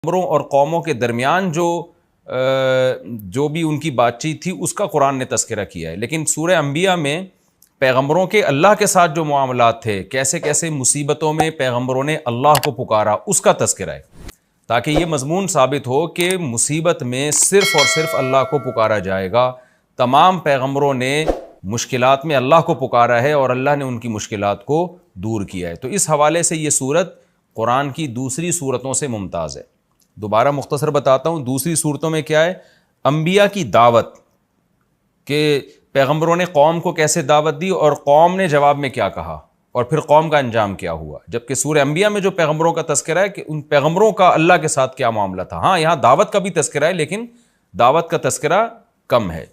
پیغمبروں اور قوموں کے درمیان جو بھی ان کی بات چیت تھی اس کا قرآن نے تذکرہ کیا ہے، لیکن سورہ انبیاء میں پیغمبروں کے اللہ کے ساتھ جو معاملات تھے، کیسے کیسے مصیبتوں میں پیغمبروں نے اللہ کو پکارا، اس کا تذکرہ ہے، تاکہ یہ مضمون ثابت ہو کہ مصیبت میں صرف اور صرف اللہ کو پکارا جائے گا۔ تمام پیغمبروں نے مشکلات میں اللہ کو پکارا ہے اور اللہ نے ان کی مشکلات کو دور کیا ہے۔ تو اس حوالے سے یہ سورت قرآن کی دوسری سورتوں سے ممتاز ہے۔ دوبارہ مختصر بتاتا ہوں، دوسری صورتوں میں کیا ہے؟ انبیاء کی دعوت، کہ پیغمبروں نے قوم کو کیسے دعوت دی اور قوم نے جواب میں کیا کہا، اور پھر قوم کا انجام کیا ہوا۔ جبکہ سورہ انبیاء میں جو پیغمبروں کا تذکرہ ہے کہ ان پیغمبروں کا اللہ کے ساتھ کیا معاملہ تھا۔ ہاں، یہاں دعوت کا بھی تذکرہ ہے، لیکن دعوت کا تذکرہ کم ہے۔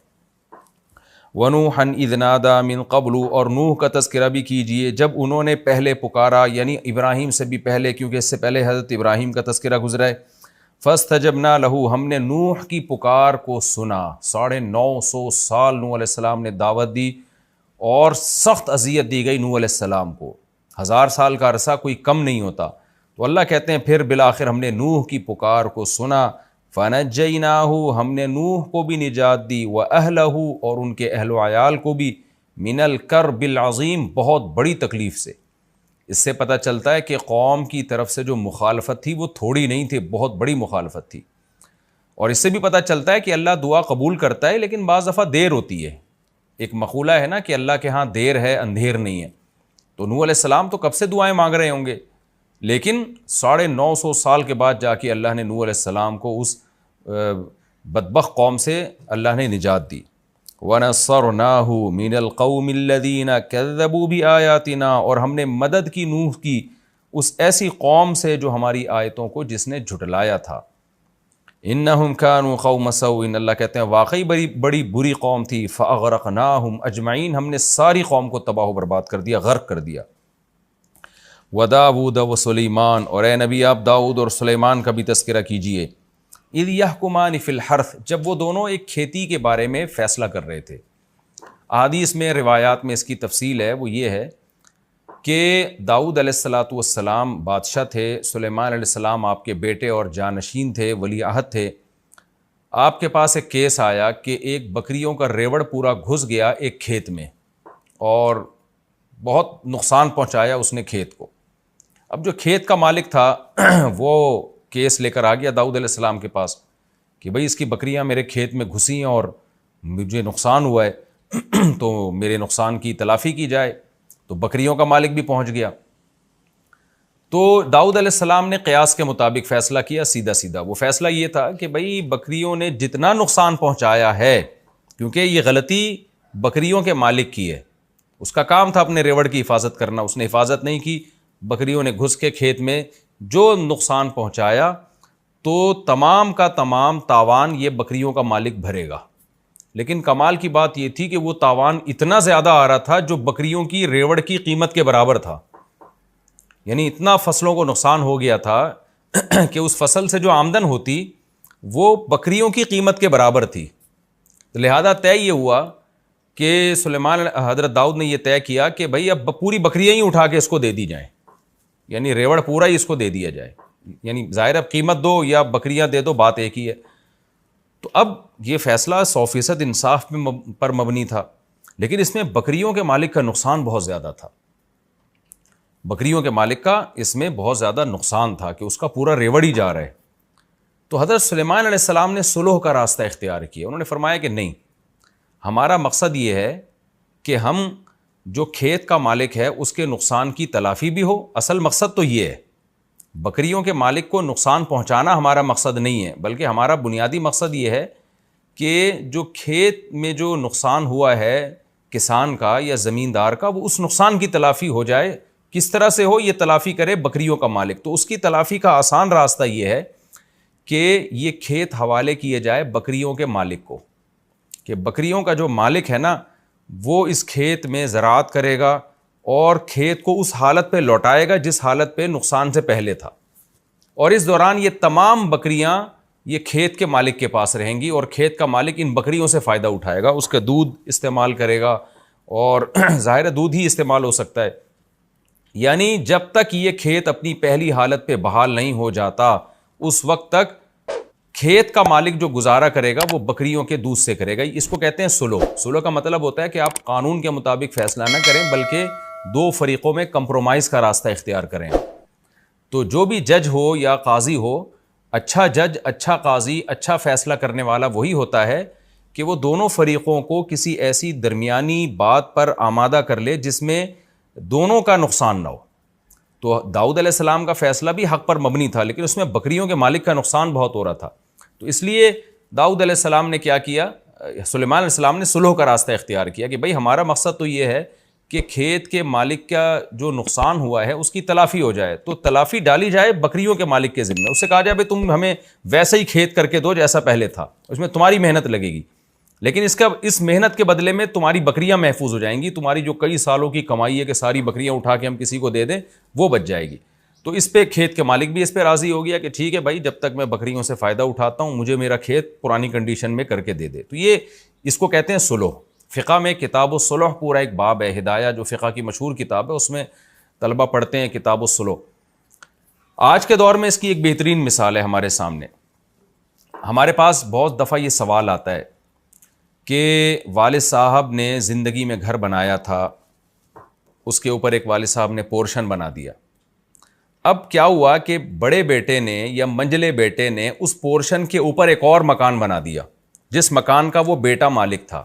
وَنُوحًا إِذْ نَادَىٰ مِن قَبْلُ، اور نوح کا تذکرہ بھی کیجئے جب انہوں نے پہلے پکارا، یعنی ابراہیم سے بھی پہلے، کیونکہ اس سے پہلے حضرت ابراہیم کا تذکرہ گزرا ہے۔ فَاسْتَجَبْنَا لَهُ، ہم نے نوح کی پکار کو سنا۔ 950 سال نوح علیہ السلام نے دعوت دی اور سخت اذیت دی گئی نوح علیہ السلام کو۔ 1000 سال کا عرصہ کوئی کم نہیں ہوتا۔ تو اللہ کہتے ہیں پھر بالآخر ہم نے نوح کی پکار کو سنا۔ فَنَجَّيْنَاهُ، ہم نے نوح کو بھی نجات دی، وَأَهْلَهُ، اور ان کے اہل و عیال کو بھی، مِنَ الْكَرْبِ الْعَظِيمِ، بہت بڑی تکلیف سے۔ اس سے پتہ چلتا ہے کہ قوم کی طرف سے جو مخالفت تھی وہ تھوڑی نہیں تھی، بہت بڑی مخالفت تھی۔ اور اس سے بھی پتہ چلتا ہے کہ اللہ دعا قبول کرتا ہے، لیکن بعض دفعہ دیر ہوتی ہے۔ ایک مقولہ ہے نا کہ اللہ کے ہاں دیر ہے اندھیر نہیں ہے۔ تو نوح علیہ السلام تو کب سے دعائیں مانگ رہے ہوں گے، لیکن 950 سال کے بعد جا کے اللہ نے نوح علیہ السلام کو اس بدبخت قوم سے اللہ نے نجات دی۔ وَنَصَّرْنَاهُ مِنَ الْقَوْمِ الَّذِينَ كَذَّبُوا بِآيَاتِنَا، اور ہم نے مدد کی نوح کی اس ایسی قوم سے جو ہماری آیتوں کو جس نے جھٹلایا تھا۔ إِنَّهُمْ كَانُوا قَوْمَ سَوْءٍ، اللہ کہتے ہیں واقعی بڑی بری قوم تھی۔ فَأَغْرَقْنَاهُمْ أَجْمَعِينَ، ہم نے ساری قوم کو تباہ و برباد کر دیا، غرق کر دیا۔ وَدَاوُودَ وَسُلَيْمَانَ، اور اے نبی آپ داؤد اور سلیمان کا بھی تذکرہ کیجئے۔ اِذْ يَحْكُمَانِ فِي الْحَرْثِ، جب وہ دونوں ایک کھیتی کے بارے میں فیصلہ کر رہے تھے۔ احادیث میں، روایات میں اس کی تفصیل ہے، وہ یہ ہے کہ داؤد علیہ السلام بادشاہ تھے، سلیمان علیہ السلام آپ کے بیٹے اور جانشین تھے، ولی عہد تھے۔ آپ کے پاس ایک کیس آیا کہ ایک بکریوں کا ریوڑ پورا گھس گیا ایک کھیت میں اور بہت نقصان پہنچایا اس نے کھیت کو۔ اب جو کھیت کا مالک تھا وہ کیس لے کر آ گیا داؤد علیہ السلام کے پاس کہ بھئی اس کی بکریاں میرے کھیت میں گھسی ہیں اور مجھے نقصان ہوا ہے تو میرے نقصان کی تلافی کی جائے۔ تو بکریوں کا مالک بھی پہنچ گیا۔ تو داؤد علیہ السلام نے قیاس کے مطابق فیصلہ کیا، سیدھا سیدھا۔ وہ فیصلہ یہ تھا کہ بھئی بکریوں نے جتنا نقصان پہنچایا ہے، کیونکہ یہ غلطی بکریوں کے مالک کی ہے، اس کا کام تھا اپنے ریوڑ کی حفاظت کرنا، اس نے حفاظت نہیں کی، بکریوں نے گھس کے کھیت میں جو نقصان پہنچایا تو تمام کا تمام تاوان یہ بکریوں کا مالک بھرے گا۔ لیکن کمال کی بات یہ تھی کہ وہ تاوان اتنا زیادہ آ رہا تھا جو بکریوں کی ریوڑ کی قیمت کے برابر تھا، یعنی اتنا فصلوں کو نقصان ہو گیا تھا کہ اس فصل سے جو آمدن ہوتی وہ بکریوں کی قیمت کے برابر تھی۔ لہذا طے یہ ہوا کہ حضرت داؤد نے یہ طے کیا کہ بھئی اب پوری بکریاں ہی اٹھا کے اس کو دے دی جائیں، یعنی ریوڑ پورا ہی اس کو دے دیا جائے، یعنی ظاہر اب قیمت دو یا بکریاں دے دو، بات ایک ہی ہے۔ تو اب یہ فیصلہ 100% انصاف پر مبنی تھا، لیکن اس میں بکریوں کے مالک کا نقصان بہت زیادہ تھا۔ بکریوں کے مالک کا اس میں بہت زیادہ نقصان تھا کہ اس کا پورا ریوڑ ہی جا رہا ہے۔ تو حضرت سلیمان علیہ السلام نے صلح کا راستہ اختیار کیا۔ انہوں نے فرمایا کہ نہیں، ہمارا مقصد یہ ہے کہ ہم جو کھیت کا مالک ہے اس کے نقصان کی تلافی بھی ہو۔ اصل مقصد تو یہ ہے، بکریوں کے مالک کو نقصان پہنچانا ہمارا مقصد نہیں ہے، بلکہ ہمارا بنیادی مقصد یہ ہے کہ جو کھیت میں جو نقصان ہوا ہے کسان کا یا زمیندار کا، وہ اس نقصان کی تلافی ہو جائے۔ کس طرح سے ہو، یہ تلافی کرے بکریوں کا مالک۔ تو اس کی تلافی کا آسان راستہ یہ ہے کہ یہ کھیت حوالے کیے جائے بکریوں کے مالک کو، کہ بکریوں کا جو مالک ہے نا وہ اس کھیت میں زراعت کرے گا اور کھیت کو اس حالت پہ لوٹائے گا جس حالت پہ نقصان سے پہلے تھا، اور اس دوران یہ تمام بکریاں یہ کھیت کے مالک کے پاس رہیں گی اور کھیت کا مالک ان بکریوں سے فائدہ اٹھائے گا، اس کا دودھ استعمال کرے گا، اور ظاہر دودھ ہی استعمال ہو سکتا ہے۔ یعنی جب تک یہ کھیت اپنی پہلی حالت پہ بحال نہیں ہو جاتا اس وقت تک کھیت کا مالک جو گزارا کرے گا وہ بکریوں کے دودھ سے کرے گا. اس کو کہتے ہیں سلو. سلو کا مطلب ہوتا ہے کہ آپ قانون کے مطابق فیصلہ نہ کریں بلکہ دو فریقوں میں کمپرومائز کا راستہ اختیار کریں. تو جو بھی جج ہو یا قاضی ہو، اچھا جج، اچھا قاضی، اچھا فیصلہ کرنے والا وہی ہوتا ہے کہ وہ دونوں فریقوں کو کسی ایسی درمیانی بات پر آمادہ کر لے جس میں دونوں کا نقصان نہ ہو. تو داؤد علیہ السلام کا فیصلہ بھی حق پر مبنی تھا، لیکن اس میں بکریوں کے مالک کا نقصان بہت ہو رہا تھا. تو اس لیے داؤد علیہ السلام نے کیا کیا، سلیمان علیہ السلام نے صلح کا راستہ اختیار کیا کہ بھئی ہمارا مقصد تو یہ ہے کہ کھیت کے مالک کا جو نقصان ہوا ہے اس کی تلافی ہو جائے. تو تلافی ڈالی جائے بکریوں کے مالک کے ذمہ. اس سے کہا جائے بھئی تم ہمیں ویسے ہی کھیت کر کے دو جیسا پہلے تھا، اس میں تمہاری محنت لگے گی، لیکن اس محنت کے بدلے میں تمہاری بکریاں محفوظ ہو جائیں گی. تمہاری جو کئی سالوں کی کمائی ہے کہ ساری بکریاں اٹھا کے ہم کسی کو دے دیں وہ بچ جائے گی. تو اس پہ کھیت کے مالک بھی اس پہ راضی ہو گیا کہ ٹھیک ہے بھائی، جب تک میں بکریوں سے فائدہ اٹھاتا ہوں مجھے میرا کھیت پرانی کنڈیشن میں کر کے دے دے. تو یہ اس کو کہتے ہیں صلح. فقہ میں کتاب الصلح پورا ایک باب ہے. ہدایہ جو فقہ کی مشہور کتاب ہے اس میں طلبہ پڑھتے ہیں کتاب الصلح. آج کے دور میں اس کی ایک بہترین مثال ہے ہمارے سامنے. ہمارے پاس بہت دفعہ یہ سوال آتا ہے کہ والد صاحب نے زندگی میں گھر بنایا تھا، اس کے اوپر ایک والد صاحب نے پورشن بنا دیا. اب کیا ہوا کہ بڑے بیٹے نے یا منجلے بیٹے نے اس پورشن کے اوپر ایک اور مکان بنا دیا جس مکان کا وہ بیٹا مالک تھا.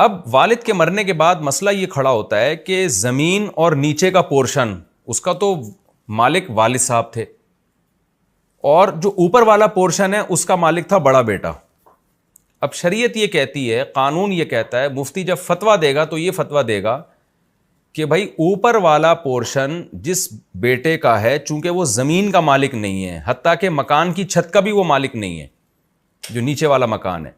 اب والد کے مرنے کے بعد مسئلہ یہ کھڑا ہوتا ہے کہ زمین اور نیچے کا پورشن اس کا تو مالک والد صاحب تھے، اور جو اوپر والا پورشن ہے اس کا مالک تھا بڑا بیٹا. اب شریعت یہ کہتی ہے، قانون یہ کہتا ہے، مفتی جب فتویٰ دے گا تو یہ فتویٰ دے گا کہ بھائی اوپر والا پورشن جس بیٹے کا ہے، چونکہ وہ زمین کا مالک نہیں ہے، حتیٰ کہ مکان کی چھت کا بھی وہ مالک نہیں ہے جو نیچے والا مکان ہے،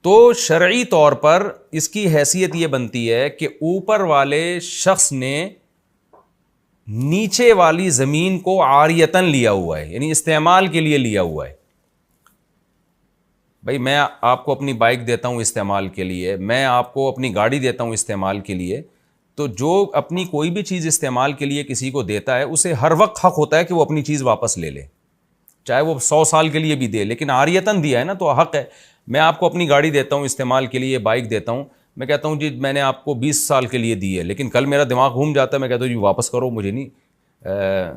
تو شرعی طور پر اس کی حیثیت یہ بنتی ہے کہ اوپر والے شخص نے نیچے والی زمین کو عاریتاً لیا ہوا ہے، یعنی استعمال کے لیے لیا ہوا ہے. بھائی میں آپ کو اپنی بائک دیتا ہوں استعمال کے لیے، میں آپ کو اپنی گاڑی دیتا ہوں استعمال کے لیے. تو جو اپنی کوئی بھی چیز استعمال کے لیے کسی کو دیتا ہے اسے ہر وقت حق ہوتا ہے کہ وہ اپنی چیز واپس لے لے، چاہے وہ 100 سال کے لیے بھی دے، لیکن عاریتاً دیا ہے نا تو حق ہے. میں آپ کو اپنی گاڑی دیتا ہوں استعمال کے لیے، بائک دیتا ہوں، میں کہتا ہوں جی میں نے آپ کو 20 سال کے لیے دی ہے، لیکن کل میرا دماغ گھوم جاتا ہے، میں کہتا ہوں جی واپس کرو، مجھے نہیں.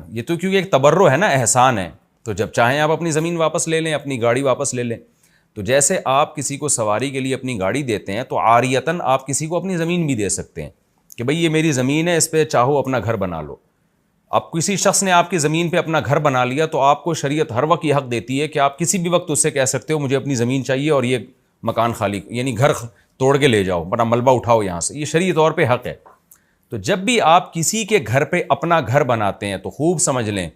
یہ تو کیونکہ ایک تبرع ہے نا، احسان ہے. تو جب چاہیں آپ اپنی زمین واپس لے لیں، اپنی گاڑی واپس لے لیں. تو جیسے آپ کسی کو سواری کے لیے اپنی گاڑی دیتے ہیں تو عاریتاً آپ کسی کو اپنی زمین بھی دے سکتے ہیں کہ بھئی یہ میری زمین ہے، اس پہ چاہو اپنا گھر بنا لو. اب کسی شخص نے آپ کی زمین پہ اپنا گھر بنا لیا تو آپ کو شریعت ہر وقت یہ حق دیتی ہے کہ آپ کسی بھی وقت اس سے کہہ سکتے ہو مجھے اپنی زمین چاہیے اور یہ مکان خالی، یعنی گھر توڑ کے لے جاؤ، بڑا ملبہ اٹھاؤ یہاں سے. یہ شرعی طور پہ حق ہے. تو جب بھی آپ کسی کے گھر پہ اپنا گھر بناتے ہیں تو خوب سمجھ لیں،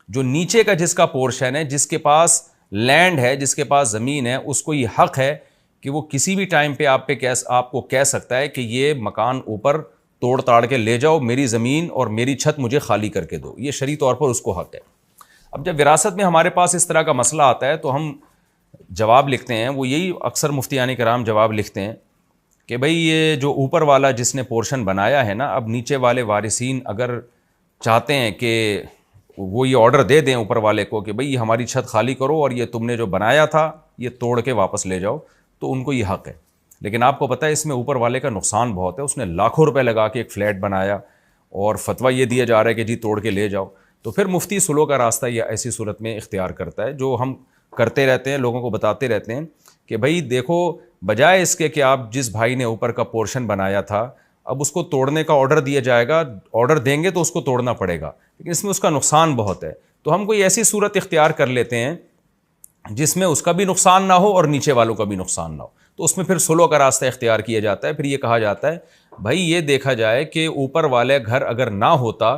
جو نیچے کا جس کا پورشن ہے، جس کے پاس لینڈ ہے، جس کے پاس زمین ہے، اس کو یہ حق ہے کہ وہ کسی بھی ٹائم پہ آپ کو کہہ سکتا ہے کہ یہ مکان اوپر توڑ تاڑ کے لے جاؤ، میری زمین اور میری چھت مجھے خالی کر کے دو. یہ شرعی طور پر اس کو حق ہے. اب جب وراثت میں ہمارے پاس اس طرح کا مسئلہ آتا ہے تو ہم جواب لکھتے ہیں، وہ یہی اکثر مفتیان کرام جواب لکھتے ہیں کہ بھئی یہ جو اوپر والا جس نے پورشن بنایا ہے نا، اب نیچے والے وارثین اگر چاہتے ہیں کہ وہ یہ آرڈر دے دیں اوپر والے کو کہ بھئی یہ ہماری چھت خالی کرو اور یہ تم نے جو بنایا تھا یہ توڑ کے واپس لے جاؤ، تو ان کو یہ حق ہے. لیکن آپ کو پتہ ہے اس میں اوپر والے کا نقصان بہت ہے. اس نے لاکھوں روپے لگا کے ایک فلیٹ بنایا اور فتویٰ یہ دیا جا رہا ہے کہ جی توڑ کے لے جاؤ. تو پھر مفتی صلح کا راستہ یہ ایسی صورت میں اختیار کرتا ہے، جو ہم کرتے رہتے ہیں، لوگوں کو بتاتے رہتے ہیں کہ بھئی دیکھو، بجائے اس کے کہ آپ جس بھائی نے اوپر کا پورشن بنایا تھا اب اس کو توڑنے کا آرڈر دیا جائے گا، آرڈر دیں گے تو اس کو توڑنا پڑے گا، لیکن اس میں اس کا نقصان بہت ہے. تو ہم کوئی ایسی صورت اختیار کر لیتے ہیں جس میں اس کا بھی نقصان نہ ہو اور نیچے والوں کا بھی نقصان نہ ہو. تو اس میں پھر صلح کا راستہ اختیار کیا جاتا ہے. پھر یہ کہا جاتا ہے بھائی یہ دیکھا جائے کہ اوپر والے گھر اگر نہ ہوتا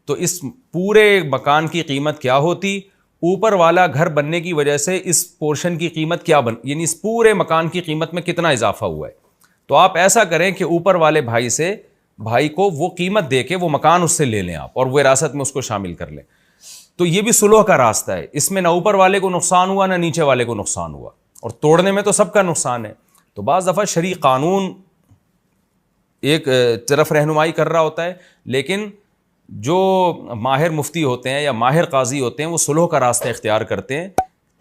تو اس پورے مکان کی قیمت کیا ہوتی، اوپر والا گھر بننے کی وجہ سے اس پورشن کی قیمت کیا یعنی اس پورے مکان کی قیمت میں کتنا اضافہ ہوا ہے. تو آپ ایسا کریں کہ اوپر والے بھائی کو وہ قیمت دے کے وہ مکان اس سے لے لیں آپ، اور وہ وراثت میں اس کو شامل کر لیں. تو یہ بھی صلح کا راستہ ہے. اس میں نہ اوپر والے کو نقصان ہوا نہ نیچے والے کو نقصان ہوا، اور توڑنے میں تو سب کا نقصان ہے. تو بعض دفعہ شرعی قانون ایک طرف رہنمائی کر رہا ہوتا ہے، لیکن جو ماہر مفتی ہوتے ہیں یا ماہر قاضی ہوتے ہیں وہ صلح کا راستہ اختیار کرتے ہیں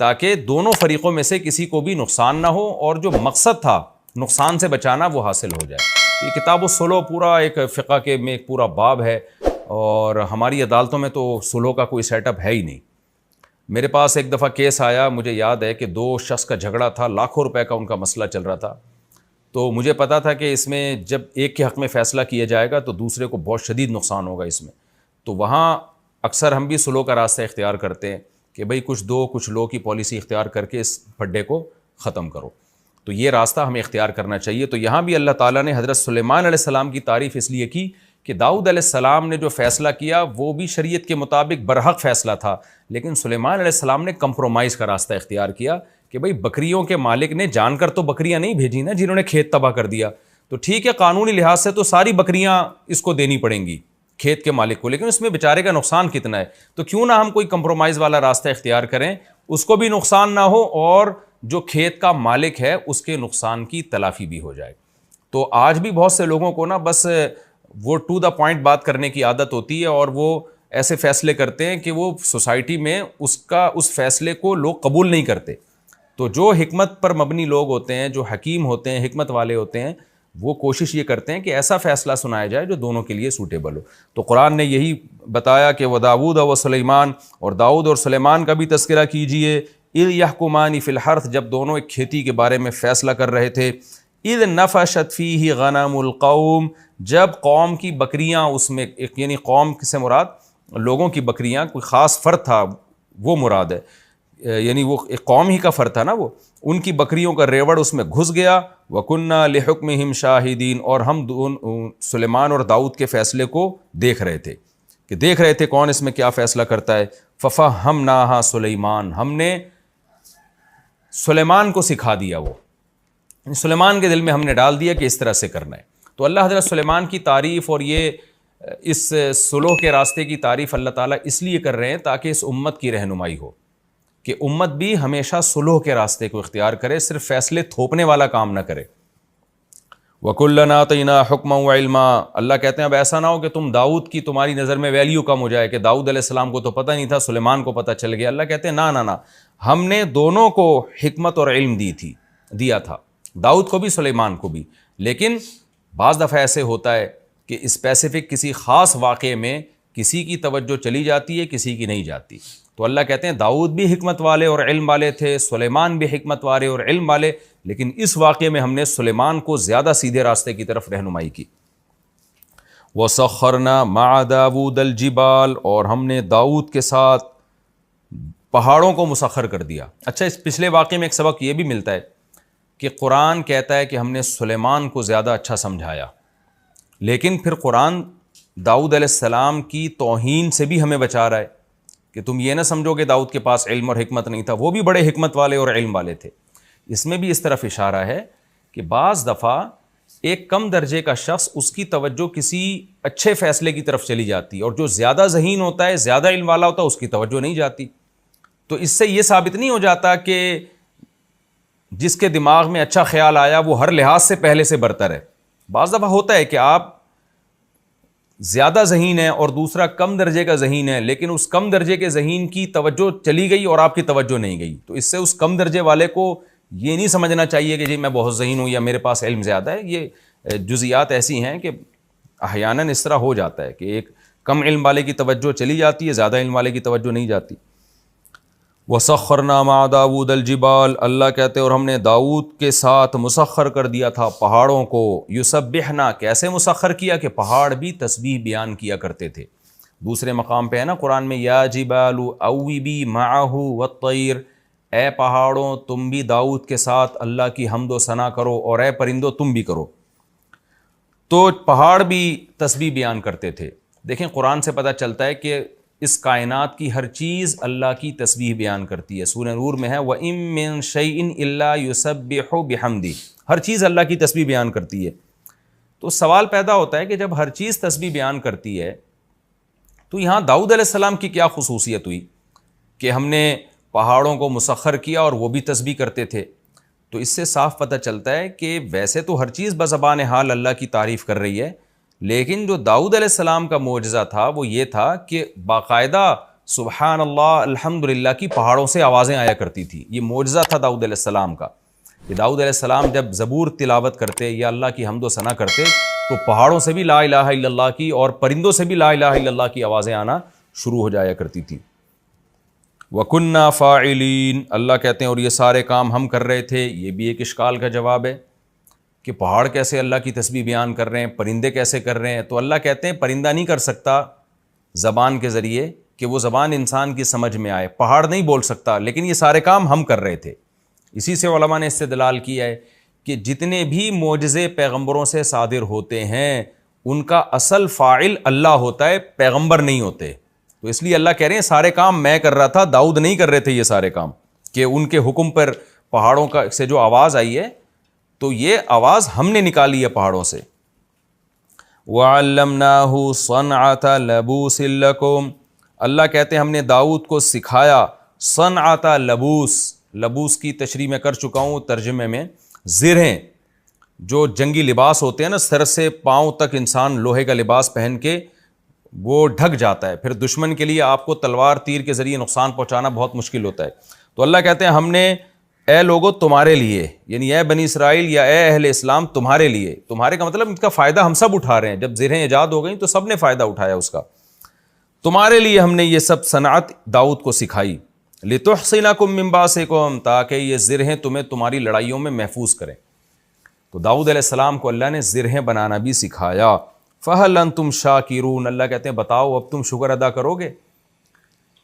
تاکہ دونوں فریقوں میں سے کسی کو بھی نقصان نہ ہو اور جو مقصد تھا نقصان سے بچانا وہ حاصل ہو جائے. یہ کتاب الصلح پورا ایک فقہ کے میں ایک پورا باب ہے، اور ہماری عدالتوں میں تو صلح کا کوئی سیٹ اپ ہے ہی نہیں. میرے پاس ایک دفعہ کیس آیا، مجھے یاد ہے کہ 2 شخص کا جھگڑا تھا، لاکھوں روپے کا ان کا مسئلہ چل رہا تھا. تو مجھے پتا تھا کہ اس میں جب ایک کے حق میں فیصلہ کیا جائے گا تو دوسرے کو بہت شدید نقصان ہوگا اس میں. تو وہاں اکثر ہم بھی صلح کا راستہ اختیار کرتے ہیں کہ بھئی کچھ دو کچھ لو کی پالیسی اختیار کر کے اس پھڈے کو ختم کرو. تو یہ راستہ ہمیں اختیار کرنا چاہیے. تو یہاں بھی اللہ تعالیٰ نے حضرت سلیمان علیہ السلام کی تعریف اس لیے کی کہ داؤد علیہ السلام نے جو فیصلہ کیا وہ بھی شریعت کے مطابق برحق فیصلہ تھا، لیکن سلیمان علیہ السلام نے کمپرومائز کا راستہ اختیار کیا کہ بھئی بکریوں کے مالک نے جان کر تو بکریاں نہیں بھیجی نا جنہوں نے کھیت تباہ کر دیا. تو ٹھیک ہے قانونی لحاظ سے تو ساری بکریاں اس کو دینی پڑیں گی کھیت کے مالک کو، لیکن اس میں بیچارے کا نقصان کتنا ہے. تو کیوں نہ ہم کوئی کمپرومائز والا راستہ اختیار کریں، اس کو بھی نقصان نہ ہو اور جو کھیت کا مالک ہے اس کے نقصان کی تلافی بھی ہو جائے. تو آج بھی بہت سے لوگوں کو نا بس وہ ٹو دا پوائنٹ بات کرنے کی عادت ہوتی ہے اور وہ ایسے فیصلے کرتے ہیں کہ وہ سوسائٹی میں اس فیصلے کو لوگ قبول نہیں کرتے. تو جو حکمت پر مبنی لوگ ہوتے ہیں، جو حکیم ہوتے ہیں، حکمت والے ہوتے ہیں، وہ کوشش یہ کرتے ہیں کہ ایسا فیصلہ سنایا جائے جو دونوں کے لیے سوٹیبل ہو. تو قرآن نے یہی بتایا کہ وَدَاوُودَ وَسُلَیمان، اور داؤد اور سلیمان کا بھی تذکرہ کیجئے. اِذْ يَحْكُمَانِ فِي الْحَرْثِ، جب دونوں ایک کھیتی کے بارے میں فیصلہ کر رہے تھے. اِذْ نَفَشَتْ فِيهِ غَنَمُ الْقَوْمِ، جب قوم کی بکریاں اس میں، یعنی قوم سے مراد لوگوں کی بکریاں، کوئی خاص فرد تھا وہ مراد ہے، یعنی وہ ایک قوم ہی کا فرد تھا نا، وہ ان کی بکریوں کا ریوڑ اس میں گھس گیا. وَكُنَّا لِحُكْمِهِمْ شَاهِدِينَ، اور ہم سلیمان اور داؤد کے فیصلے کو دیکھ رہے تھے کون اس میں کیا فیصلہ کرتا ہے. فَفَهَّمْنَاهَا سلیمان، ہم نے سلیمان کو سکھا دیا، وہ سلیمان کے دل میں ہم نے ڈال دیا کہ اس طرح سے کرنا ہے. تو اللہ حضرت سلیمان کی تعریف اور یہ اس صلح کے راستے کی تعریف اللہ تعالیٰ اس لیے کر رہے ہیں تاکہ اس امت کی رہنمائی ہو کہ امت بھی ہمیشہ صلح کے راستے کو اختیار کرے، صرف فیصلے تھوپنے والا کام نہ کرے. وَكُلًّا آتَيْنَا حُكْمًا وَعِلْمًا، اللہ کہتے ہیں اب ایسا نہ ہو کہ داؤد کی تمہاری نظر میں ویلیو کم ہو جائے کہ داؤد علیہ السلام کو تو پتہ نہیں تھا، سلیمان کو پتہ چل گیا. اللہ کہتے ہیں نہ، ہم نے دونوں کو حکمت اور علم دیا تھا، داؤد کو بھی سلیمان کو بھی. لیکن بعض دفعہ ایسے ہوتا ہے کہ اسپیسیفک کسی خاص واقعے میں کسی کی توجہ چلی جاتی ہے، کسی کی نہیں جاتی. تو اللہ کہتے ہیں داؤد بھی حکمت والے اور علم والے تھے، سلیمان بھی حکمت والے اور علم والے، لیکن اس واقعے میں ہم نے سلیمان کو زیادہ سیدھے راستے کی طرف رہنمائی کی. وَسَخَّرْنَا مَعَ دَاوُودَ الْجِبَالَ، اور ہم نے داؤد کے ساتھ پہاڑوں کو مسخر کر دیا. اچھا، اس پچھلے واقعے میں ایک سبق یہ بھی ملتا ہے کہ قرآن کہتا ہے کہ ہم نے سلیمان کو زیادہ اچھا سمجھایا، لیکن پھر قرآن داؤد علیہ السلام کی توہین سے بھی ہمیں بچا رہا ہے کہ تم یہ نہ سمجھو کہ داؤد کے پاس علم اور حکمت نہیں تھا، وہ بھی بڑے حکمت والے اور علم والے تھے. اس میں بھی اس طرف اشارہ ہے کہ بعض دفعہ ایک کم درجے کا شخص، اس کی توجہ کسی اچھے فیصلے کی طرف چلی جاتی ہے، اور جو زیادہ ذہین ہوتا ہے، زیادہ علم والا ہوتا ہے، اس کی توجہ نہیں جاتی. تو اس سے یہ ثابت نہیں ہو جاتا کہ جس کے دماغ میں اچھا خیال آیا وہ ہر لحاظ سے پہلے سے برتر ہے. بعض دفعہ ہوتا ہے کہ آپ زیادہ ذہین ہیں اور دوسرا کم درجے کا ذہین ہے، لیکن اس کم درجے کے ذہین کی توجہ چلی گئی اور آپ کی توجہ نہیں گئی. تو اس سے اس کم درجے والے کو یہ نہیں سمجھنا چاہیے کہ جی میں بہت ذہین ہوں یا میرے پاس علم زیادہ ہے. یہ جزیات ایسی ہیں کہ احیاناً اس طرح ہو جاتا ہے کہ ایک کم علم والے کی توجہ چلی جاتی ہے، زیادہ علم والے کی توجہ نہیں جاتی. وَسَخَّرْنَا مَعَ دَاوُودَ الْجِبَالَ، اللہ کہتے ہیں اور ہم نے داؤد کے ساتھ مسخر کر دیا تھا پہاڑوں کو. یُسَبِّحْنَا، کیسے مسخر کیا کہ پہاڑ بھی تسبیح بیان کیا کرتے تھے. دوسرے مقام پہ ہے نا قرآن میں، یا جبال اوبی معہ والطیر، اے پہاڑوں تم بھی داؤد کے ساتھ اللہ کی حمد و ثنا کرو، اور اے پرندوں تم بھی کرو. تو پہاڑ بھی تسبیح بیان کرتے تھے. دیکھیں قرآن سے پتہ چلتا ہے کہ اس کائنات کی ہر چیز اللہ کی تسبیح بیان کرتی ہے. سورہ نور میں ہے وَإِن مِّن شَيْءٍ إِلَّا يُسَبِّحُ بِحَمْدِهِ، ہر چیز اللہ کی تسبیح بیان کرتی ہے. تو سوال پیدا ہوتا ہے کہ جب ہر چیز تسبیح بیان کرتی ہے تو یہاں داؤد علیہ السلام کی کیا خصوصیت ہوئی کہ ہم نے پہاڑوں کو مسخر کیا اور وہ بھی تسبیح کرتے تھے. تو اس سے صاف پتہ چلتا ہے کہ ویسے تو ہر چیز بزبان حال اللہ کی تعریف کر رہی ہے، لیکن جو داؤد علیہ السلام کا معجزہ تھا وہ یہ تھا کہ باقاعدہ سبحان اللہ الحمدللہ کی پہاڑوں سے آوازیں آیا کرتی تھی. یہ معجزہ تھا داؤد علیہ السلام کا کہ داؤد علیہ السلام جب زبور تلاوت کرتے یا اللہ کی حمد و ثنا کرتے تو پہاڑوں سے بھی لا الہ الا اللہ کی اور پرندوں سے بھی لا الہ الا اللہ کی آوازیں آنا شروع ہو جایا کرتی تھیں. وَكُنَّا فَاعِلِينَ اللہ کہتے ہیں اور یہ سارے کام ہم کر رہے تھے. یہ بھی ایک اشکال کا جواب ہے کہ پہاڑ کیسے اللہ کی تسبیح بیان کر رہے ہیں, پرندے کیسے کر رہے ہیں. تو اللہ کہتے ہیں پرندہ نہیں کر سکتا زبان کے ذریعے کہ وہ زبان انسان کی سمجھ میں آئے, پہاڑ نہیں بول سکتا, لیکن یہ سارے کام ہم کر رہے تھے. اسی سے علماء نے استدلال کیا ہے کہ جتنے بھی معجزے پیغمبروں سے صادر ہوتے ہیں ان کا اصل فاعل اللہ ہوتا ہے, پیغمبر نہیں ہوتے. تو اس لیے اللہ کہہ رہے ہیں سارے کام میں کر رہا تھا, داؤد نہیں کر رہے تھے یہ سارے کام, کہ ان کے حکم پر پہاڑوں کا سے جو آواز آئی ہے تو یہ آواز ہم نے نکالی ہے پہاڑوں سے. وَعَلَّمْنَاهُ صَنْعَةَ لَبُوسٍ لَكُمْ اللہ کہتے ہیں ہم نے داؤد کو سکھایا صنعۃ لبوس. لبوس کی تشریح میں کر چکا ہوں ترجمے میں. زرہیں جو جنگی لباس ہوتے ہیں نا, سر سے پاؤں تک انسان لوہے کا لباس پہن کے وہ ڈھک جاتا ہے, پھر دشمن کے لیے آپ کو تلوار تیر کے ذریعے نقصان پہنچانا بہت مشکل ہوتا ہے. تو اللہ کہتے ہیں ہم نے اے لوگو تمہارے لیے, یعنی اے بنی اسرائیل یا اے اہل اسلام تمہارے لیے, تمہارے کا مطلب ان کا فائدہ ہم سب اٹھا رہے ہیں. جب زرہیں ایجاد ہو گئیں تو سب نے فائدہ اٹھایا اس کا. تمہارے لیے ہم نے یہ سب صنعت داؤد کو سکھائی. لِتُحْصِنَكُم مِّن بَأْسِكُم تاکہ یہ زرہیں تمہیں تمہاری لڑائیوں میں محفوظ کریں. تو داؤد علیہ السلام کو اللہ نے زرہیں بنانا بھی سکھایا. فَهَلْ أَنْتُمْ شَاكِرُونَ اللہ کہتے ہیں بتاؤ اب تم شکر ادا کرو گے.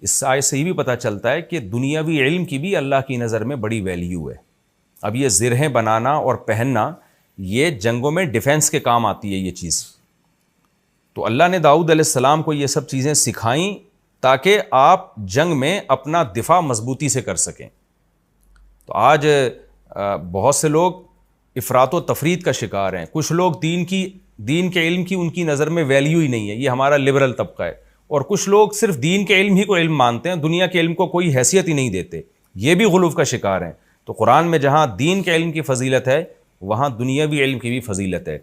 اس آیت سے یہ بھی پتہ چلتا ہے کہ دنیاوی علم کی بھی اللہ کی نظر میں بڑی ویلیو ہے. اب یہ زرہیں بنانا اور پہننا یہ جنگوں میں ڈیفینس کے کام آتی ہے یہ چیز. تو اللہ نے داؤد علیہ السلام کو یہ سب چیزیں سکھائیں تاکہ آپ جنگ میں اپنا دفاع مضبوطی سے کر سکیں. تو آج بہت سے لوگ افراط و تفرید کا شکار ہیں. کچھ لوگ دین کے علم کی ان کی نظر میں ویلیو ہی نہیں ہے, یہ ہمارا لبرل طبقہ ہے. اور کچھ لوگ صرف دین کے علم ہی کو علم مانتے ہیں, دنیا کے علم کو کوئی حیثیت ہی نہیں دیتے. یہ بھی غلو کا شکار ہیں. تو قرآن میں جہاں دین کے علم کی فضیلت ہے وہاں دنیاوی علم کی بھی فضیلت ہے.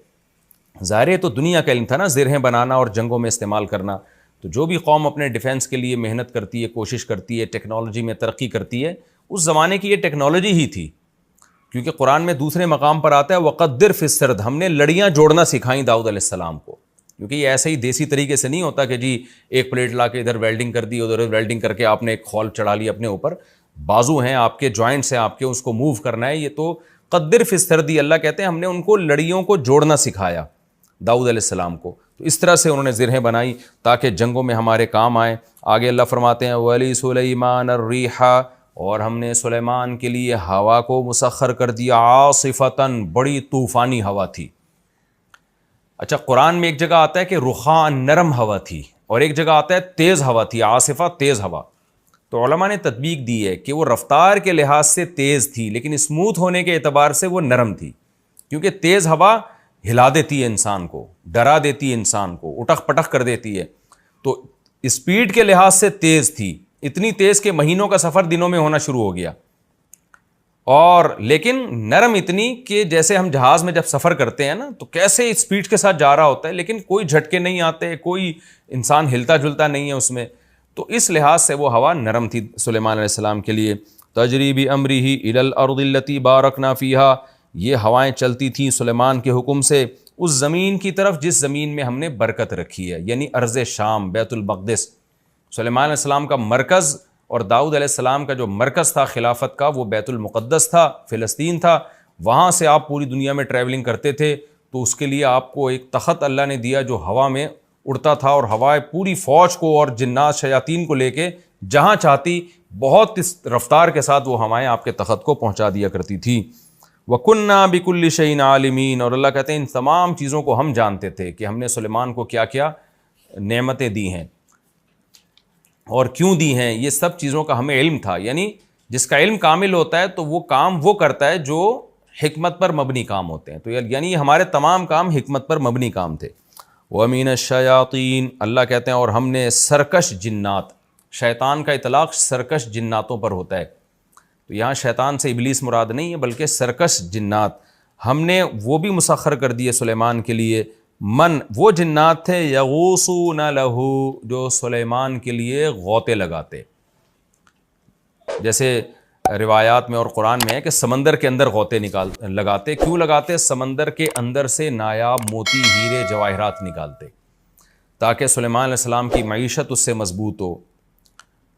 ظاہر ہے تو دنیا کا علم تھا نا, زرہیں بنانا اور جنگوں میں استعمال کرنا. تو جو بھی قوم اپنے ڈیفینس کے لیے محنت کرتی ہے, کوشش کرتی ہے, ٹیکنالوجی میں ترقی کرتی ہے, اس زمانے کی یہ ٹیکنالوجی ہی تھی. کیونکہ قرآن میں دوسرے مقام پر آتا ہے وَقَدِّرْ فِي السَّرْدِ ہم نے لڑیاں جوڑنا سکھائیں داؤد علیہ السلام کو. کیونکہ یہ ایسے ہی دیسی طریقے سے نہیں ہوتا کہ جی ایک پلیٹ لا کے ادھر ویلڈنگ کر دی, ادھر ویلڈنگ کر کے آپ نے ایک خول چڑھا لی اپنے اوپر. بازو ہیں آپ کے, جوائنٹس ہیں آپ کے, اس کو موو کرنا ہے. یہ تو قدر فی السرد اللہ کہتے ہیں ہم نے ان کو لڑیوں کو جوڑنا سکھایا داؤد علیہ السلام کو. تو اس طرح سے انہوں نے زرہیں بنائی تاکہ جنگوں میں ہمارے کام آئیں. آگے اللہ فرماتے ہیں وَلِي سُلَيْمَانَ الرِّيحَ اور ہم نے سلیمان کے لیے ہوا کو مسخر کر دیا عاصفۃً بڑی طوفانی ہوا تھی. اچھا قرآن میں ایک جگہ آتا ہے کہ رخاء نرم ہوا تھی اور ایک جگہ آتا ہے تیز ہوا تھی, عاصفہ تیز ہوا. تو علماء نے تطبیق دی ہے کہ وہ رفتار کے لحاظ سے تیز تھی لیکن اسموتھ ہونے کے اعتبار سے وہ نرم تھی. کیونکہ تیز ہوا ہلا دیتی ہے انسان کو, ڈرا دیتی ہے انسان کو, اٹک پٹک کر دیتی ہے. تو اسپیڈ کے لحاظ سے تیز تھی, اتنی تیز کہ مہینوں کا سفر دنوں میں ہونا شروع ہو گیا. اور لیکن نرم اتنی کہ جیسے ہم جہاز میں جب سفر کرتے ہیں نا تو کیسے اسپیڈ کے ساتھ جا رہا ہوتا ہے لیکن کوئی جھٹکے نہیں آتے, کوئی انسان ہلتا جلتا نہیں ہے اس میں. تو اس لحاظ سے وہ ہوا نرم تھی سلیمان علیہ السلام کے لیے. تجری بامرہ الی الارض التی بارکنا فیہا یہ ہوائیں چلتی تھیں سلیمان کے حکم سے اس زمین کی طرف جس زمین میں ہم نے برکت رکھی ہے, یعنی ارض شام, بیت المقدس. سلیمان علیہ السلام کا مرکز اور داؤد علیہ السلام کا جو مرکز تھا خلافت کا وہ بیت المقدس تھا, فلسطین تھا. وہاں سے آپ پوری دنیا میں ٹریولنگ کرتے تھے تو اس کے لیے آپ کو ایک تخت اللہ نے دیا جو ہوا میں اڑتا تھا اور ہوائیں پوری فوج کو اور جنات شیاطین کو لے کے جہاں چاہتی بہت اس رفتار کے ساتھ وہ ہوائیں آپ کے تخت کو پہنچا دیا کرتی تھی. وَكُنَّا بِكُلِّ شَيْءٍ عَالِمِينَ اور اللہ کہتے ہیں ان تمام چیزوں کو ہم جانتے تھے کہ ہم نے سلیمان کو کیا کیا نعمتیں دی ہیں اور کیوں دی ہیں. یہ سب چیزوں کا ہمیں علم تھا. یعنی جس کا علم کامل ہوتا ہے تو وہ کام وہ کرتا ہے جو حکمت پر مبنی کام ہوتے ہیں. تو یعنی ہمارے تمام کام حکمت پر مبنی کام تھے. وَمِنَ الشَّيَاطِينَ اللہ کہتے ہیں اور ہم نے سرکش جنات, شیطان کا اطلاق سرکش جناتوں پر ہوتا ہے. تو یہاں شیطان سے ابلیس مراد نہیں ہے بلکہ سرکش جنات ہم نے وہ بھی مسخر کر دیے سلیمان کے لیے من وہ جنات تھے یغوصون لہو جو سلیمان کے لیے غوطے لگاتے. جیسے روایات میں اور قرآن میں ہے کہ سمندر کے اندر غوطے لگاتے. کیوں لگاتے؟ سمندر کے اندر سے نایاب موتی ہیرے جواہرات نکالتے تاکہ سلیمان علیہ السلام کی معیشت اس سے مضبوط ہو.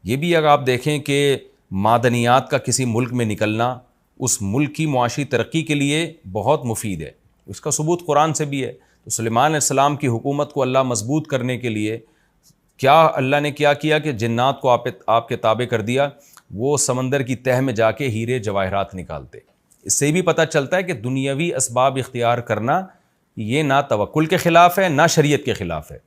یہ بھی اگر آپ دیکھیں کہ معدنیات کا کسی ملک میں نکلنا اس ملک کی معاشی ترقی کے لیے بہت مفید ہے. اس کا ثبوت قرآن سے بھی ہے. تو سلیمان علیہ السلام کی حکومت کو اللہ مضبوط کرنے کے لیے کیا اللہ نے کیا کہ جنات کو آپ کے تابع کر دیا. وہ سمندر کی تہہ میں جا کے ہیرے جواہرات نکالتے. اس سے بھی پتہ چلتا ہے کہ دنیاوی اسباب اختیار کرنا یہ نہ توکل کے خلاف ہے نہ شریعت کے خلاف ہے.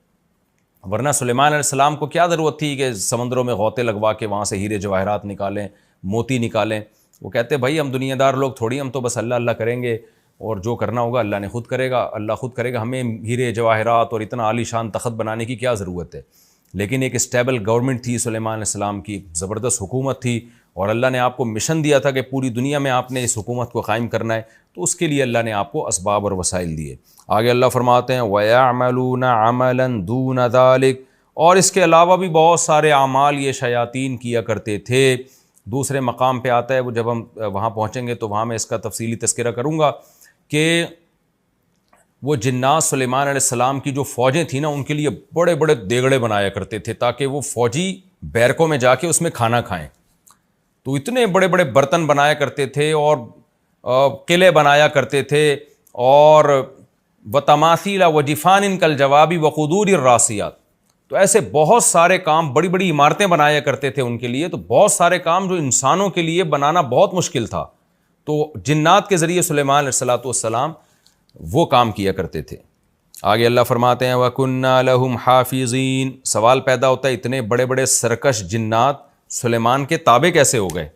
ورنہ سلیمان علیہ السلام کو کیا ضرورت تھی کہ سمندروں میں غوطے لگوا کے وہاں سے ہیرے جواہرات نکالیں، موتی نکالیں. وہ کہتے بھائی ہم دنیا دار لوگ تھوڑی، ہم تو بس اللہ اللہ کریں گے اور جو کرنا ہوگا اللہ نے خود کرے گا، اللہ خود کرے گا. ہمیں ہیرے جواہرات اور اتنا عالی شان تخت بنانے کی کیا ضرورت ہے. لیکن ایک اسٹیبل گورنمنٹ تھی سلیمان علیہ السلام کی، زبردست حکومت تھی، اور اللہ نے آپ کو مشن دیا تھا کہ پوری دنیا میں آپ نے اس حکومت کو قائم کرنا ہے. تو اس کے لیے اللہ نے آپ کو اسباب اور وسائل دیے. آگے اللہ فرماتے ہیں وَيَعْمَلُونَ عَمَلًا دُونَ ذَلِكَ، اور اس کے علاوہ بھی بہت سارے اعمال یہ شیاطین کیا کرتے تھے. دوسرے مقام پہ آتا ہے، وہ جب ہم وہاں پہنچیں گے تو وہاں میں اس کا تفصیلی تذکرہ کروں گا کہ وہ جنات سلیمان علیہ السلام کی جو فوجیں تھیں نا ان کے لیے بڑے بڑے دیگڑے بنایا کرتے تھے تاکہ وہ فوجی بیرکوں میں جا کے اس میں کھانا کھائیں. تو اتنے بڑے بڑے برتن بنایا کرتے تھے اور قلعے بنایا کرتے تھے، اور وتماثیل وجفان کالجواب وقدور الراسیات. تو ایسے بہت سارے کام، بڑی بڑی عمارتیں بنایا کرتے تھے ان کے لیے. تو بہت سارے کام جو انسانوں کے لیے بنانا بہت مشکل تھا، تو جنات کے ذریعے سلیمان علیہ السلام وہ کام کیا کرتے تھے. آگے اللہ فرماتے ہیں وَكُنَّا لَهُمْ حَافِظِينَ. سوال پیدا ہوتا ہے اتنے بڑے بڑے سرکش جنات سلیمان کے تابع کیسے ہو گئے؟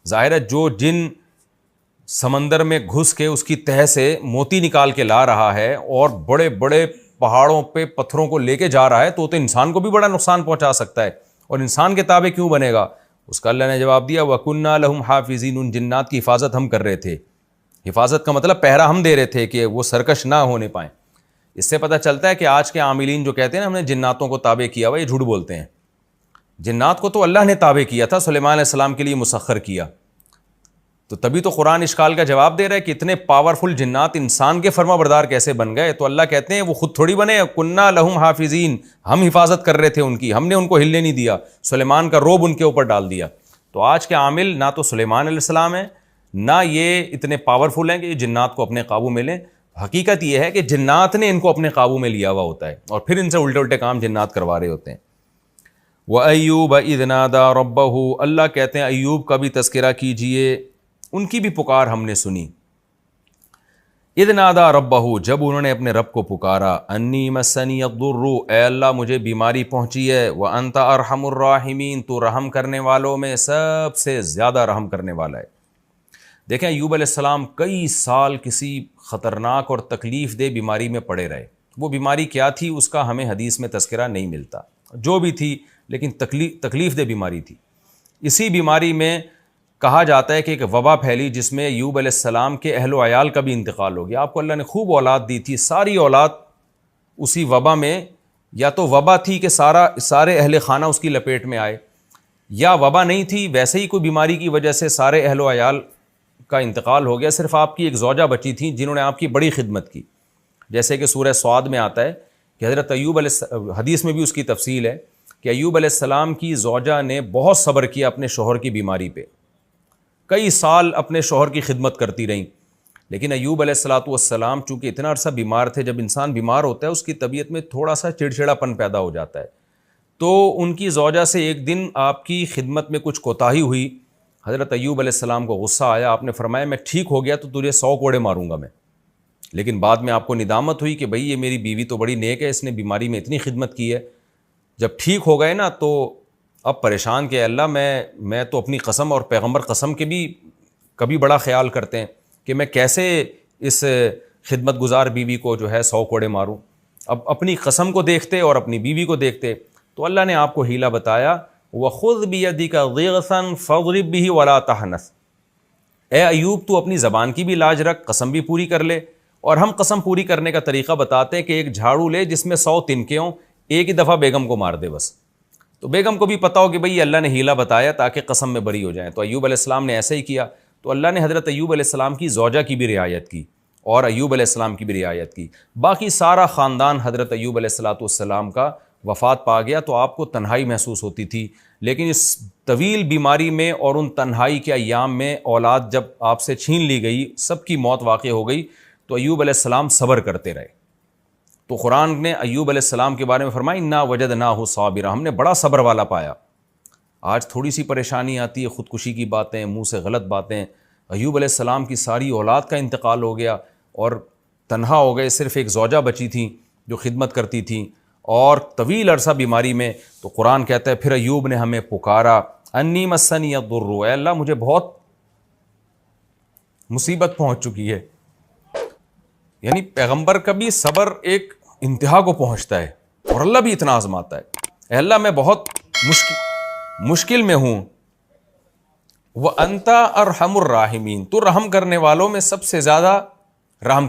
ظاہر ہے جو جن سمندر میں گھس کے اس کی تہہ سے موتی نکال کے لا رہا ہے اور بڑے بڑے پہاڑوں پہ پتھروں کو لے کے جا رہا ہے تو انسان کو بھی بڑا نقصان پہنچا سکتا ہے، اور انسان کے تابع کیوں بنے گا؟ اس کا اللہ نے جواب دیا وَكُنَّا لَهُمْ حَافِظِينَ. ان جنات کی حفاظت ہم کر رہے تھے. حفاظت کا مطلب پہرا ہم دے رہے تھے کہ وہ سرکش نہ ہونے پائیں. اس سے پتہ چلتا ہے کہ آج کے عاملین جو کہتے ہیں نا ہم نے جناتوں کو تابع کیا ہوا، یہ جھوٹ بولتے ہیں. جنات کو تو اللہ نے تابع کیا تھا، سلیمان علیہ السلام کے لیے مسخر کیا. تو تبھی تو قرآن اشکال کا جواب دے رہا ہے کہ اتنے پاورفل جنات انسان کے فرما بردار کیسے بن گئے. تو اللہ کہتے ہیں وہ خود تھوڑی بنے، کنّا لہم حافظین، ہم حفاظت کر رہے تھے ان کی، ہم نے ان کو ہلنے نہیں دیا، سلیمان کا روب ان کے اوپر ڈال دیا. تو آج کے عامل نہ تو سلیمان علیہ السلام ہیں نہ یہ اتنے پاورفل ہیں کہ یہ جنات کو اپنے قابو میں لیں. حقیقت یہ ہے کہ جنات نے ان کو اپنے قابو میں لیا ہوا ہوتا ہے اور پھر ان سے الٹے الٹے کام جنات کروا رہے ہوتے ہیں. وَأَيُّوبَ إِذْ نَادَىٰ رَبَّهُ. اللہ کہتے ہیں ایوب کا بھی تذکرہ کیجئے، ان کی بھی پکار ہم نے سنی. اِذْ نَادَىٰ رَبَّهُ، جب انہوں نے اپنے رب کو پکارا. أَنِّي مَسَّنِيَ الضُّرُّ، اے اللہ مجھے بیماری پہنچی ہے. وَأَنْتَ أَرْحَمُ الرَّاحِمِينَ، تو رحم کرنے والوں میں سب سے زیادہ رحم کرنے والا ہے. دیکھیں ایوب علیہ السلام کئی سال کسی خطرناک اور تکلیف دہ بیماری میں پڑے رہے. وہ بیماری کیا تھی اس کا ہمیں حدیث میں تذکرہ نہیں ملتا، جو بھی تھی لیکن تکلیف دہ بیماری تھی. اسی بیماری میں کہا جاتا ہے کہ ایک وبا پھیلی جس میں ایوب علیہ السلام کے اہل و عیال کا بھی انتقال ہو گیا. آپ کو اللہ نے خوب اولاد دی تھی، ساری اولاد اسی وبا میں، یا تو وبا تھی کہ سارے اہل خانہ اس کی لپیٹ میں آئے، یا وبا نہیں تھی ویسے ہی کوئی بیماری کی وجہ سے سارے اہل و عیال کا انتقال ہو گیا. صرف آپ کی ایک زوجہ بچی تھیں جنہوں نے آپ کی بڑی خدمت کی. جیسے کہ سورہ سعد میں آتا ہے کہ حضرت ایوب حدیث میں بھی اس کی تفصیل ہے کہ ایوب علیہ السلام کی زوجہ نے بہت صبر کیا اپنے شوہر کی بیماری پہ، کئی سال اپنے شوہر کی خدمت کرتی رہیں. لیکن ایوب علیہ السلام چونکہ اتنا عرصہ بیمار تھے، جب انسان بیمار ہوتا ہے اس کی طبیعت میں تھوڑا سا چڑچڑاپن پیدا ہو جاتا ہے. تو ان کی زوجہ سے ایک دن آپ کی خدمت میں کچھ کوتاہی ہوئی. حضرت ایوب علیہ السلام کو غصہ آیا، آپ نے فرمایا میں ٹھیک ہو گیا تو تجھے 100 کوڑے ماروں گا میں. لیکن بعد میں آپ کو ندامت ہوئی کہ بھئی یہ میری بیوی تو بڑی نیک ہے، اس نے بیماری میں اتنی خدمت کی ہے. جب ٹھیک ہو گئے نا تو اب پریشان کہ اللہ میں تو اپنی قسم اور پیغمبر قسم کے بھی کبھی بڑا خیال کرتے ہیں کہ میں کیسے اس خدمت گزار بیوی کو جو ہے 100 کوڑے ماروں. اب اپنی قسم کو دیکھتے اور اپنی بیوی کو دیکھتے تو اللہ نے آپ کو حیلہ بتایا وَخُذْ بِيَدِكَ ضِغْثًا فَاضْرِبْ بِهِ وَلَا تَحْنَثْ. اے ایوب تو اپنی زبان کی بھی لاج رکھ، قسم بھی پوری کر لے، اور ہم قسم پوری کرنے کا طریقہ بتاتے ہیں کہ ایک جھاڑو لے جس میں 100 تنکے ہوں، ایک ہی دفعہ بیگم کو مار دے بس. تو بیگم کو بھی پتا ہو کہ بھئی اللہ نے ہیلا بتایا تاکہ قسم میں بری ہو جائیں. تو ایوب علیہ السلام نے ایسا ہی کیا. تو اللہ نے حضرت ایوب علیہ السلام کی زوجہ کی بھی رعایت کی اور ایوب علیہ السلام کی بھی رعایت کی. باقی سارا خاندان حضرت ایوب علیہ السلام کا وفات پا گیا. تو آپ کو تنہائی محسوس ہوتی تھی، لیکن اس طویل بیماری میں اور ان تنہائی کے ایام میں اولاد جب آپ سے چھین لی گئی، سب کی موت واقع ہو گئی، تو ایوب علیہ السلام صبر کرتے رہے. تو قرآن نے ایوب علیہ السلام کے بارے میں فرمایا انا وجدناہ صابرا، ہم نے بڑا صبر والا پایا. آج تھوڑی سی پریشانی آتی ہے، خودکشی کی باتیں، منہ سے غلط باتیں. ایوب علیہ السلام کی ساری اولاد کا انتقال ہو گیا اور تنہا ہو گئے، صرف ایک زوجہ بچی تھیں جو خدمت کرتی تھیں، اور طویل عرصہ بیماری میں. تو قرآن کہتا ہے پھر ایوب نے ہمیں پکارا انی مسنی الضر، اے اللہ مجھے بہت مصیبت پہنچ چکی ہے. یعنی پیغمبر کا بھی صبر ایک انتہا کو پہنچتا ہے اور اللہ بھی اتنا آزماتا ہے. اے اللہ میں بہت مشکل میں ہوں. وَأَنْتَ أَرْحَمُ الرَّاحِمِينَ، تو رحم کرنے والوں میں سب سے زیادہ رحم